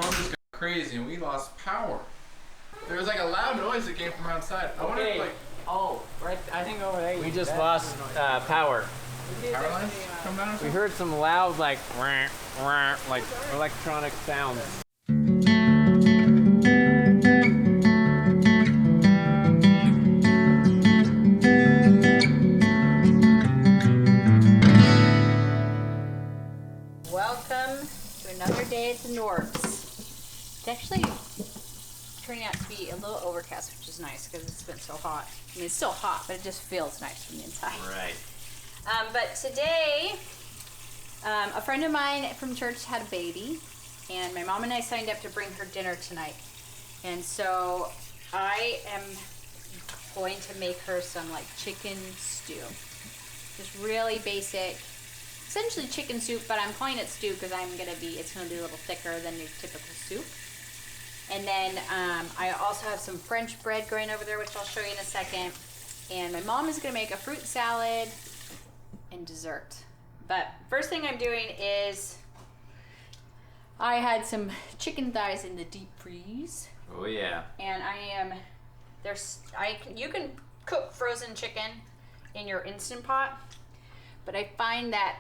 storm just got crazy and we lost power. There was like a loud noise that came from outside. I wonder if, like, oh, right, I think over there. We just lost power. power lines come down or We something? heard some loud, like electronic sounds. Welcome to another day at the Knorps. It's actually turning out to be a little overcast, which is nice because it's been so hot. I mean, it's still hot, but it just feels nice from the inside. Right. But today, a friend of mine from church had a baby, and my mom and I signed up to bring her dinner tonight. And so I am going to make her some like chicken stew. Just really basic, essentially chicken soup, but I'm calling it stew because it's gonna be a little thicker than your typical soup. And then I also have some French bread going over there, which I'll show you in a second. And my mom is gonna make a fruit salad and dessert. But first thing I'm doing is I had some chicken thighs in the deep freeze. Oh yeah. And you can cook frozen chicken in your Instant Pot, but I find that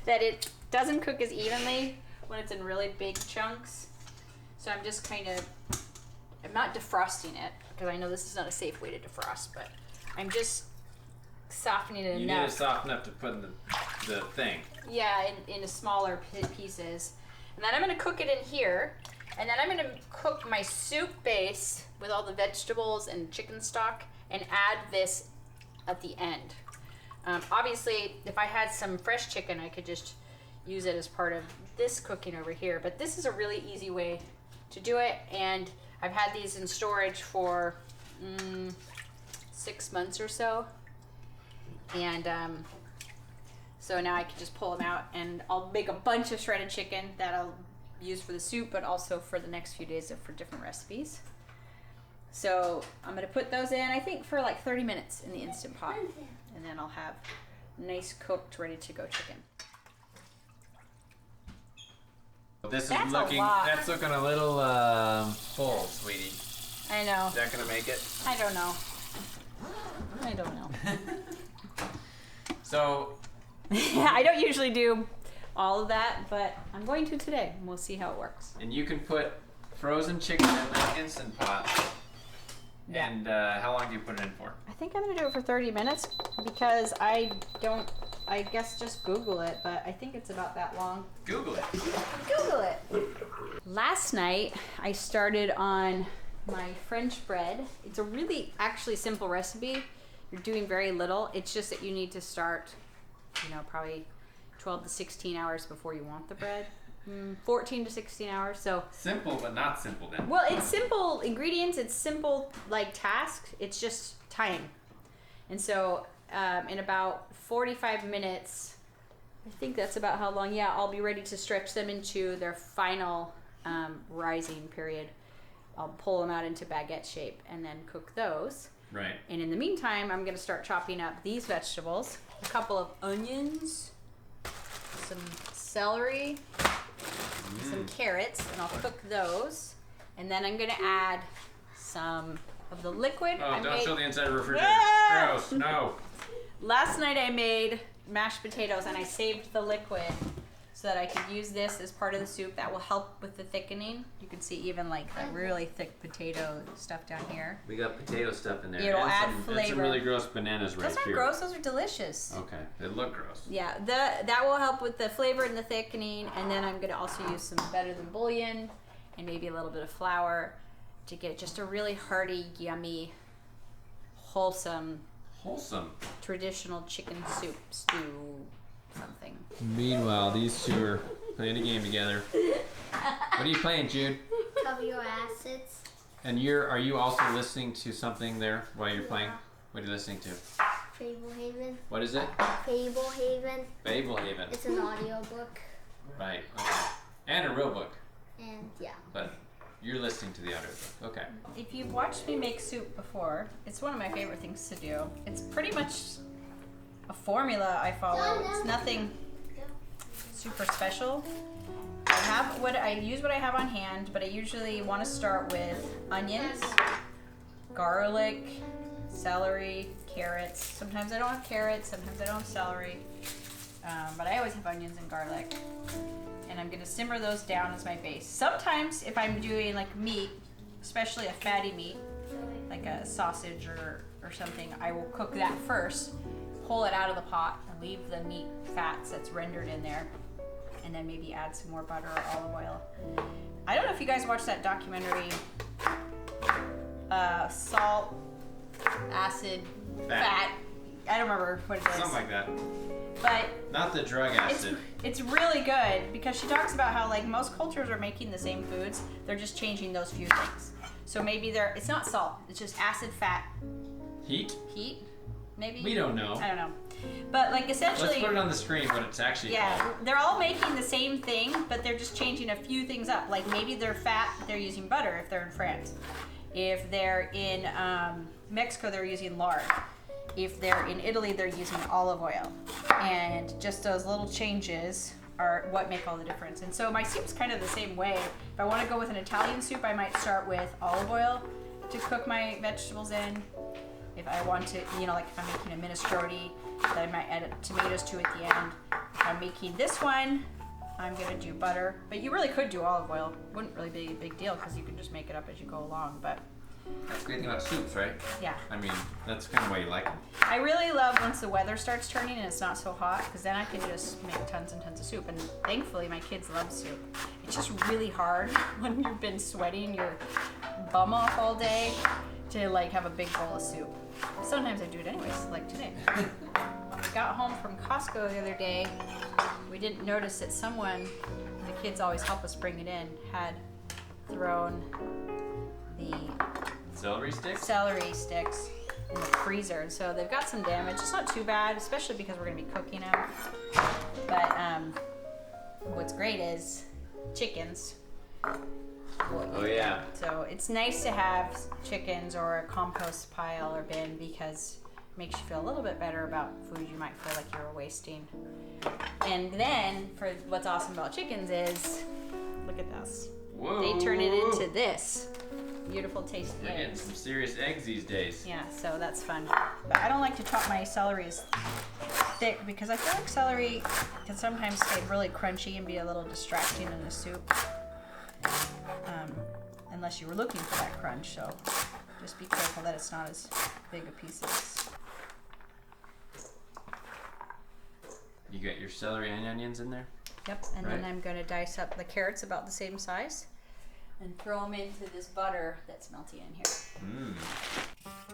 that it doesn't cook as evenly when it's in really big chunks. So I'm just I'm not defrosting it because I know this is not a safe way to defrost, but I'm just softening it enough. You need it soft enough to put in the thing. Yeah, in smaller pieces. And then I'm going to cook it in here. And then I'm going to cook my soup base with all the vegetables and chicken stock and add this at the end. Obviously, if I had some fresh chicken, I could just use it as part of this cooking over here. But this is a really easy way to do it. And I've had these in storage for 6 months or so. And so now I can just pull them out, and I'll make a bunch of shredded chicken that I'll use for the soup, but also for the next few days for different recipes. So I'm gonna put those in, I think for like 30 minutes in the Instant Pot, and then I'll have nice cooked, ready to go chicken. This That's is a looking. lot. That's looking a little full, sweetie. I know. Is that gonna make it? I don't know. I don't know. So. I don't usually do all of that, but I'm going to today, and we'll see how it works. And you can put frozen chicken in the Instant Pot. Yeah. And how long do you put it in for? I think I'm gonna do it for 30 minutes because I guess just Google it, but I think it's about that long. Google it. Google it. Last night I started on my French bread. It's a really actually simple recipe. You're doing very little. It's just that you need to start, probably 12 to 16 hours before you want the bread. 14 to 16 hours. So Simple, but not simple then. well, it's simple ingredients. It's simple tasks. It's just time. And so in about 45 minutes, I think that's about how long. Yeah, I'll be ready to stretch them into their final rising period. I'll pull them out into baguette shape and then cook those. Right. And in the meantime, I'm going to start chopping up these vegetables. A couple of onions, some celery, some carrots, and I'll cook those. And then I'm going to add some of the liquid. Oh, don't show the inside of the refrigerator. Ah! Gross. No. Last night I made mashed potatoes and I saved the liquid so that I could use this as part of the soup. That will help with the thickening. You can see even like the really thick potato stuff down here. We got potato stuff in there. It'll and add some, flavor. And some really gross bananas right Those aren't here. gross, those are delicious. Okay, they look gross. Yeah, that will help with the flavor and the thickening, and then I'm gonna also use some Better Than Bouillon and maybe a little bit of flour to get just a really hearty, yummy, wholesome traditional chicken soup stew something. Meanwhile, these two are playing a game together. What are you playing, Jude? Cover your assets. And are you also listening to something there while you're playing? What are you listening to? Fablehaven. What is it? Fablehaven. Fablehaven. It's an audiobook. Right. Okay. And a real book. And yeah. But you're listening to the audiobook. Okay. If you've watched me make soup before, it's one of my favorite things to do. It's pretty much a formula I follow. It's nothing super special. I have what I use what I have on hand, but I usually want to start with onions, garlic, celery, carrots. Sometimes I don't have carrots, sometimes I don't have celery, but I always have onions and garlic. And I'm gonna simmer those down as my base. Sometimes if I'm doing like meat, especially a fatty meat, like a sausage or something, I will cook that first, pull it out of the pot, and leave the meat fats that's rendered in there, and then maybe add some more butter or olive oil. I don't know if you guys watched that documentary, Salt, Acid, Fat. I don't remember what it is. Something like that. But Not the drug acid. it's really good because she talks about how like most cultures are making the same foods. They're just changing those few things. So maybe it's not salt. It's just acid, fat, Heat? maybe. We don't know. I don't know. But like essentially. Let's put it on the screen what it's actually Yeah, called. they're all making the same thing, but they're just changing a few things up. Like maybe they're fat, they're using butter if they're in France. If they're in Mexico, they're using lard. If they're in Italy, they're using olive oil. And just those little changes are what make all the difference. And so my soup's kind of the same way. If I want to go with an Italian soup, I might start with olive oil to cook my vegetables in. If I want to, like if I'm making a minestrone, then I might add tomatoes to at the end. If I'm making this one, I'm gonna do butter. But you really could do olive oil. Wouldn't really be a big deal because you can just make it up as you go along. But That's the great thing about soups, right? yeah. I mean, that's kind of why you like them. I really love once the weather starts turning and it's not so hot, because then I can just make tons and tons of soup. And thankfully, my kids love soup. It's just really hard when you've been sweating your bum off all day to like have a big bowl of soup. Sometimes I do it anyways, like today. I got home from Costco the other day. We didn't notice that someone, the kids always help us bring it in, had thrown the Celery sticks? celery sticks in the freezer, and so they've got some damage. It's not too bad, especially because we're gonna be cooking them. But what's great is chickens. Oh yeah. So it's nice to have chickens or a compost pile or bin because it makes you feel a little bit better about food you might feel like you were wasting. And then, for what's awesome about chickens is, look at this. Whoa. They turn it into this beautiful tasty We're getting eggs. some serious eggs these days. Yeah, so that's fun. But I don't like to chop my celery as thick because I feel like celery can sometimes stay really crunchy and be a little distracting in a soup. Unless you were looking for that crunch, so just be careful that it's not as big a piece as. You got your celery and onions in there? Yep, and Right. then I'm going to dice up the carrots about the same size and throw them into this butter that's melting in here. Mmm.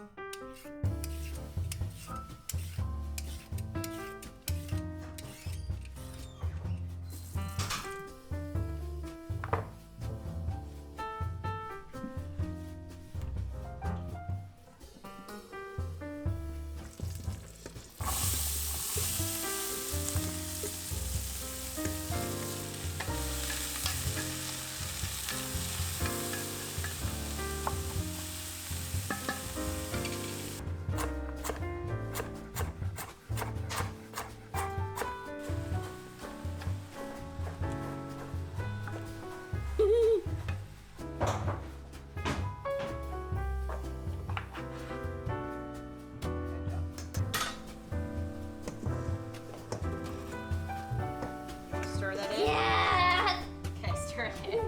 Stir that in. Yeah. Okay, stir it in.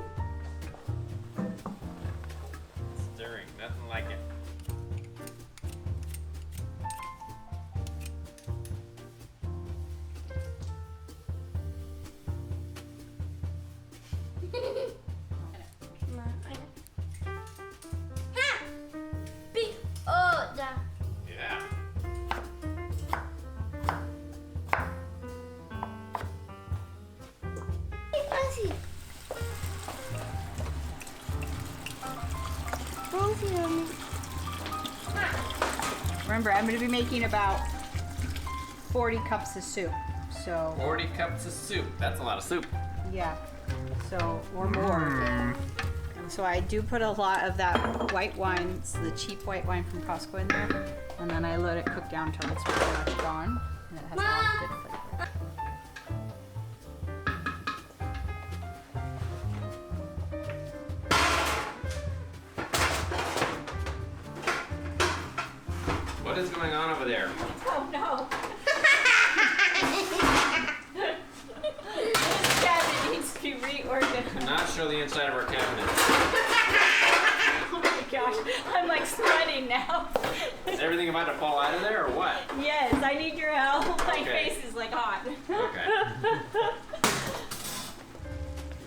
Stirring, nothing like it. Ha! Big. Oh, da. Yeah. Rosie. Rosie, Remember, I'm going to be making about 40 cups of soup. So, 40 cups of soup. That's a lot of soup. yeah. So, or more. And so I do put a lot of that white wine, it's the cheap white wine from Costco in there. And then I let it cook down till it's pretty much gone. And it has a lot of good flavor. What is going on over there? Oh no. This cabinet needs to be reorganized. Do not show the inside of our cabinet. Oh my gosh, I'm like sweating now. Is everything about to fall out of there or what? Yes, I need your help. My Okay. face is like hot. Okay.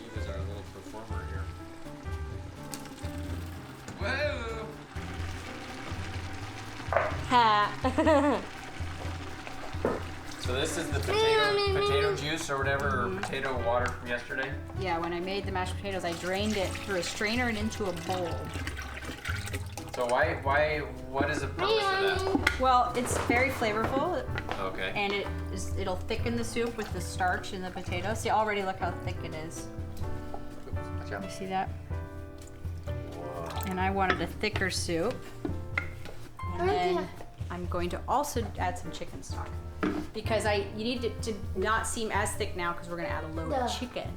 Eve is our little performer here. Whoa! Ha. So this is the potato juice or whatever, or potato water from yesterday? Yeah, when I made the mashed potatoes, I drained it through a strainer and into a bowl. So what is the purpose of that? Well, it's very flavorful, Okay. and it'll thicken the soup with the starch in the potato. See, already look how thick it is. Watch out. You see that? Whoa. And I wanted a thicker soup. And then I'm going to also add some chicken stock. Because you need it to not seem as thick now because we're going to add a load of chicken.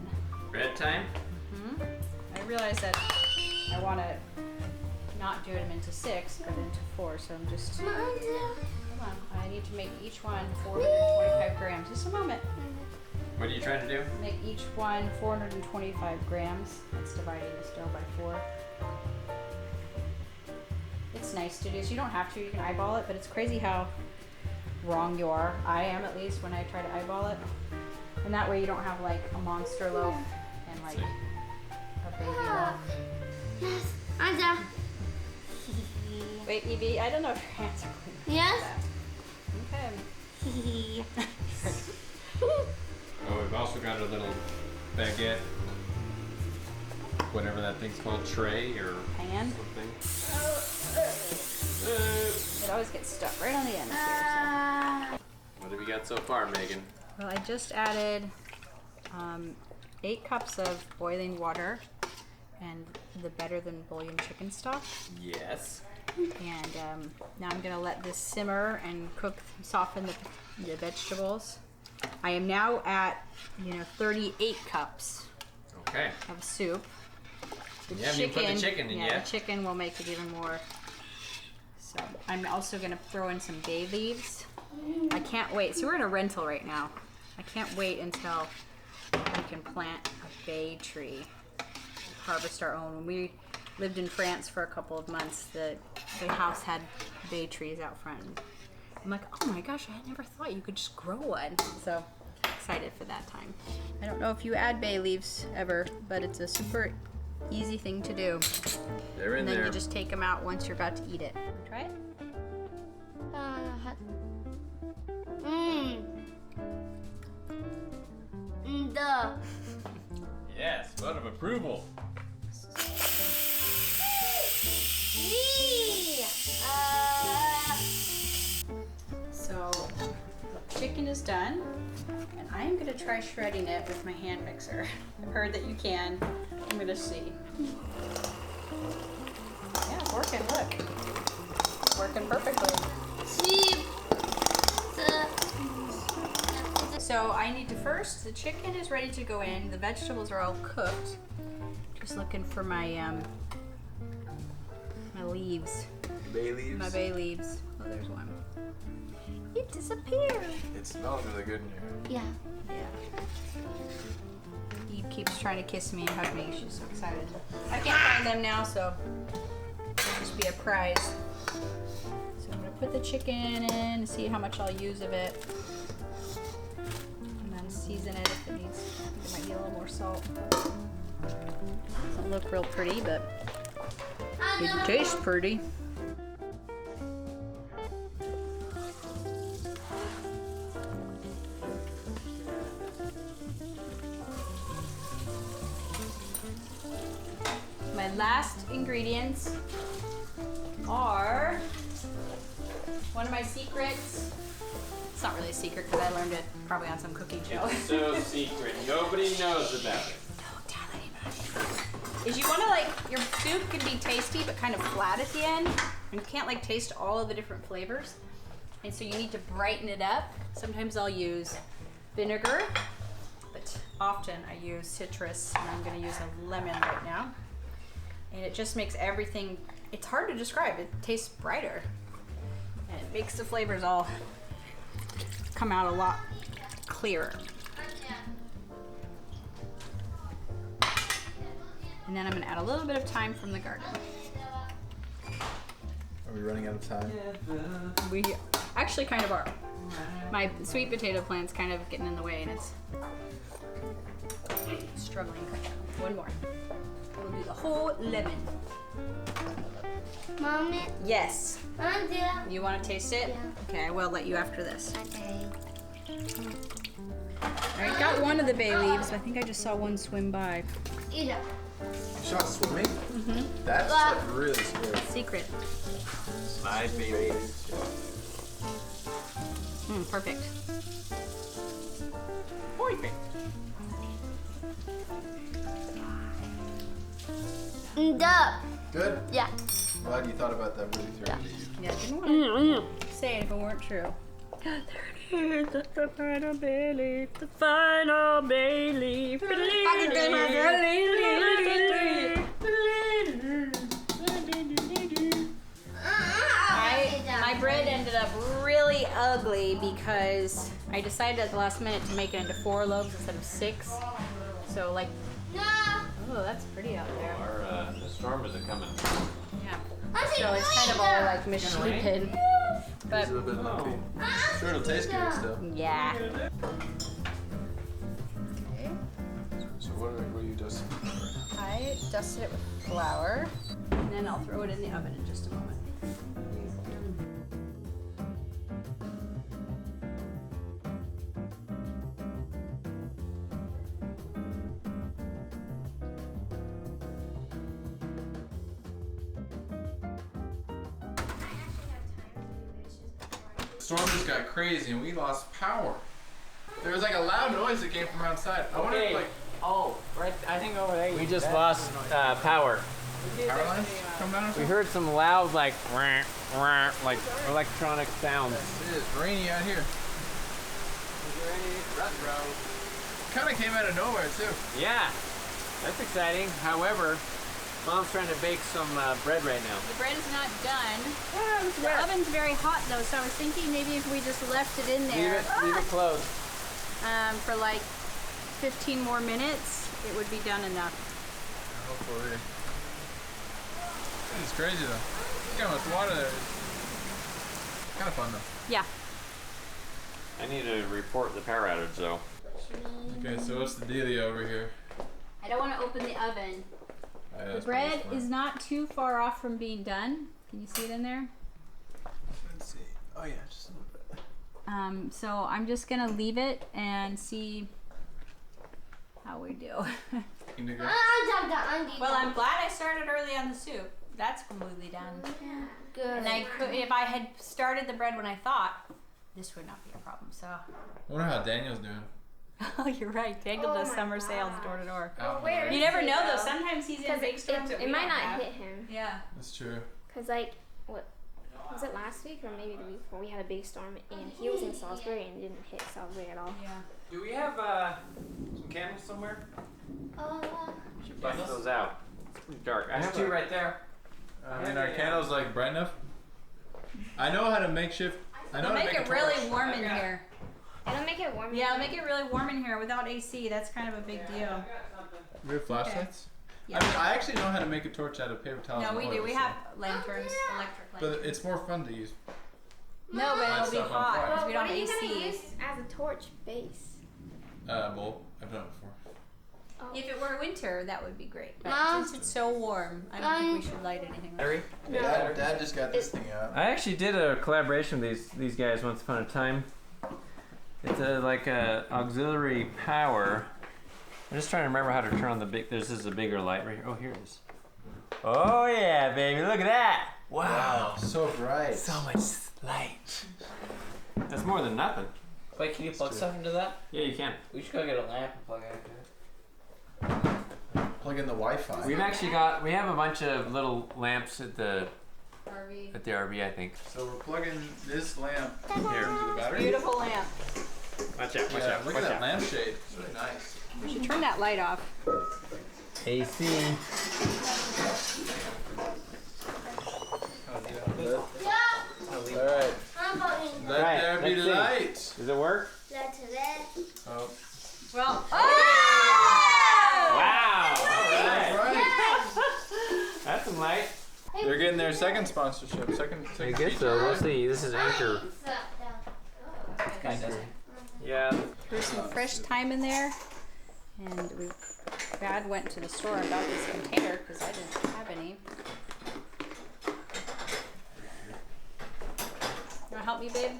Red time? I realized that I want to not do them into 6, but into 4. So I'm just, come on, I need to make each one 425 grams. Just a moment. What are you trying to do? Make each one 425 grams. That's dividing this dough by 4. It's nice to do, so you don't have to. You can eyeball it, but it's crazy how wrong you are. I am, at least, when I try to eyeball it. And that way you don't have like a monster loaf and like a baby loaf. Yes. Anja. Wait, Evie, I don't know if your hands are clean. Yes. Okay. Oh, we've also got a little baguette, whatever that thing's called, tray or Pan. something. It always gets stuck right on the end here. What have you got so far, Megan? So. Well, I just added 8 cups of boiling water and the Better Than Bouillon chicken stock. Yes. And now I'm going to let this simmer and cook, soften the vegetables. I am now at 38 cups Okay. of soup. You haven't even put the chicken in yet. The chicken will make it even more. So I'm also going to throw in some bay leaves. I can't wait. So we're in a rental right now. I can't wait until we can plant a bay tree, harvest our own. When we lived in France for a couple of months, the house had bay trees out front. I'm like, oh my gosh, I never thought you could just grow one. So excited for that time. I don't know if you add bay leaves ever, but it's a super easy thing to do. They're in And then there. you just take them out once you're about to eat it. Try it. The. Yes, vote of approval. So the chicken is done, and I am gonna try shredding it with my hand mixer. I've heard that you can. I'm gonna see. Yeah, it's working. Look, it's working perfectly. So I need to first. The chicken is ready to go in. The vegetables are all cooked. Just looking for my my leaves. Bay leaves. My bay leaves. Oh, there's one. It disappeared. It smells really good in here. Yeah. Yeah. Eve keeps trying to kiss me and hug me. She's so excited. I can't find them now, so it'll just be a prize. So I'm gonna put the chicken in and see how much I'll use of it. And then season it if it needs. I think it might need a little more salt. Doesn't look real pretty, but it tastes pretty. My last ingredients are one of my secrets. It's not really a secret because I learned it probably on some cooking show. It's so secret. Nobody knows about it. Don't tell anybody. Is you want to your soup can be tasty but kind of flat at the end. And you can't taste all of the different flavors. And so you need to brighten it up. Sometimes I'll use vinegar, but often I use citrus, and I'm going to use a lemon right now. And it just makes everything, it's hard to describe, it tastes brighter. And it makes the flavors all come out a lot clearer. And then I'm gonna add a little bit of thyme from the garden. Are we running out of time? We actually kind of are. My sweet potato plant's kind of getting in the way and it's struggling right now. One more. We'll do the whole lemon. Mommy. Yes. Anja. You want to taste it? Yeah. Okay, I will let you after this. Okay. I got one of the bay leaves. I think I just saw one swim by. Eat it. You shot swimming? Mm-hmm. That's Wow. like really scary. Secret. My baby. Perfect. Perfect. Duh. Good? Yeah. Glad you thought about that really through. Yeah, didn't want to say it if it weren't true. There it is. That's the final bay leaf. The final bay leaf. My bread ended up really ugly because I decided at the last minute to make it into 4 loaves instead of 6. So like, No. oh, that's pretty out there. The storm isn't coming. Yeah. So it's kind of all like misshapen. But It's a little bit lumpy. Sure, it'll taste good still. yeah. So what are you dusting? I dusted it with flour, and then I'll throw it in the oven in just a moment. The storm just got crazy and we lost power. There was like a loud noise that came from outside. I wonder if like Oh, right. I think over there. We just lost power. power lines come down or We something? heard some loud like electronic sounds. It is rainy out here. Kind of came out of nowhere too. Yeah, that's exciting. However, Mom's trying to bake some bread right now. The bread is not done. The oven's very hot though, so I was thinking maybe if we just left it in there Leave it closed. for like 15 more minutes, it would be done enough. Hopefully. It's crazy though. Look how much water there is. Kind of fun though. Yeah. I need to report the power outage though. Okay, so what's the dealio over here? I don't want to open the oven. Oh, yeah, The that's bread pretty smart. is not too far off from being done. Can you see it in there? Let's see. Oh yeah, just a little bit. So I'm just gonna leave it and see how we do. You need to go? Well, I'm glad I started early on the soup. That's completely done. Good. And I could, if I had started the bread when I thought, this would not be a problem. So, I wonder how Daniel's doing. oh, you're right. Daniel Oh does my summer God. sales door to door. Out in the where rain. You never know though. Sometimes he's in Because big storms that it we might don't not have. hit him. Yeah. That's true. Because, like, what was it last week or maybe the week before? We had a big storm and he was in Salisbury and didn't hit Salisbury at all. Yeah. Do we have some candles somewhere? We should bust those out. It's pretty dark. I have 2 right there. I mean, our candles like bright enough. I know how to makeshift. I know It'll how to make make it a really torch. warm in here. It'll make it warm. Yeah, it'll make it really warm in here without AC. That's kind of a big deal. We have flashlights. Yeah. I mean, I actually know how to make a torch out of paper towels. No, and we do. oil, We so- have lanterns, electric But lanterns. it's more fun to use. No, but it'll be stuff on hot fire. because we don't what are you have gonna AC. use as a torch base? Bowl. I've done it before. If it were winter, that would be great. But Mom. since it's so warm, I don't think we should light anything. Like Battery? Dad just got this thing out. I actually did a collaboration with these guys once upon a time. It's like a auxiliary power. I'm just trying to remember how to turn on the big. This is a bigger light right here. Oh, here it is. Oh yeah, baby! Look at that! Wow, So bright. so much light. That's more than nothing. Wait, can you plug stuff into that? Yeah, you can. We should go get a lamp and plug it into it. Plug in the Wi-Fi. We have a bunch of little lamps at the RV. RV, I think. So we're plugging this lamp Here. into the battery. Beautiful lamp. Watch out! Yeah, look at that lampshade. It's really nice. We should turn that light off. AC. All right. it work? That's it. Oh. Well, Wow! That's Alright. right. That's some light. They're getting their second sponsorship. Second I guess feature, so. We'll right? see. This is Anchor. Yeah. There's some fresh thyme in there, and Dad went to the store and got this container because I didn't have any. You wanna help me, babe?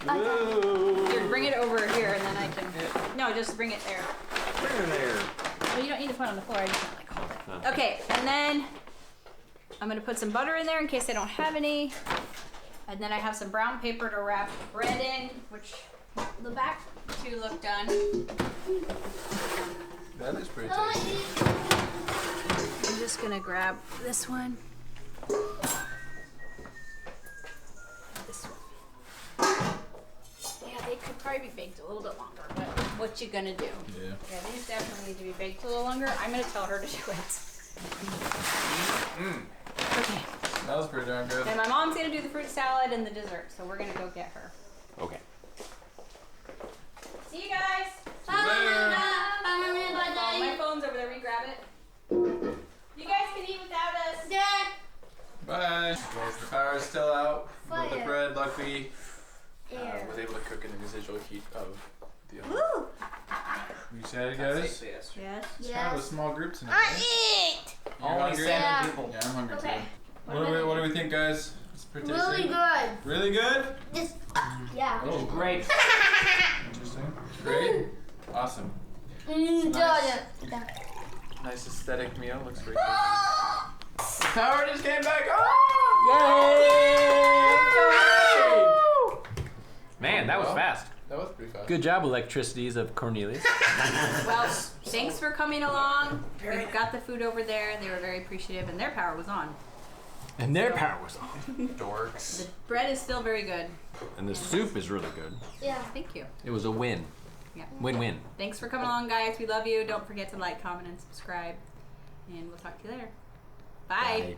Whoa. Here, bring it over here, and then I can. No, just bring it there. Bring it there. Well, you don't need to put it on the floor. I just want to like hold it. Oh. Okay, and then I'm gonna put some butter in there in case I don't have any. And then I have some brown paper to wrap the bread in, which the back two look done. That looks pretty tasty. I'm just gonna grab this one. This one. Yeah, they could probably be baked a little bit longer, but what you gonna do? Yeah. Yeah, these definitely need to be baked a little longer. I'm gonna tell her to do it. Okay. That was pretty darn good. And my mom's gonna do the fruit salad and the dessert, so we're gonna go get her. Okay. See you guys. Later. My phone's over there. Will you grab it? You guys can eat without us. Bye. Guys, the power is still out. But the Fire. bread, luckily, Air. was able to cook in the residual heat of the oven. Woo! You excited, guys? Yes. Yes. It's kind of a small group tonight. I Right? eat! You're Only hungry? 7 Yeah. people. Yeah, I'm hungry Okay. too. What do we think, guys? It's pretty tasty. Really good. Really good? Just, yeah. Oh, Great. interesting. Great. Awesome. Nice. Nice aesthetic meal. Looks pretty good. The power just came back on! Man, that was Well, fast. That was pretty fast. Good job, electricities of Cornelius. Well, thanks for coming along. We've got the food over there. They were very appreciative, and their power was on. And their power was on. Dorks. The bread is still very good. And the soup is really good. Yeah. Thank you. It was a win. Yeah. Win-win. Thanks for coming along, guys. We love you. Don't forget to like, comment, and subscribe. And we'll talk to you later. Bye. Bye.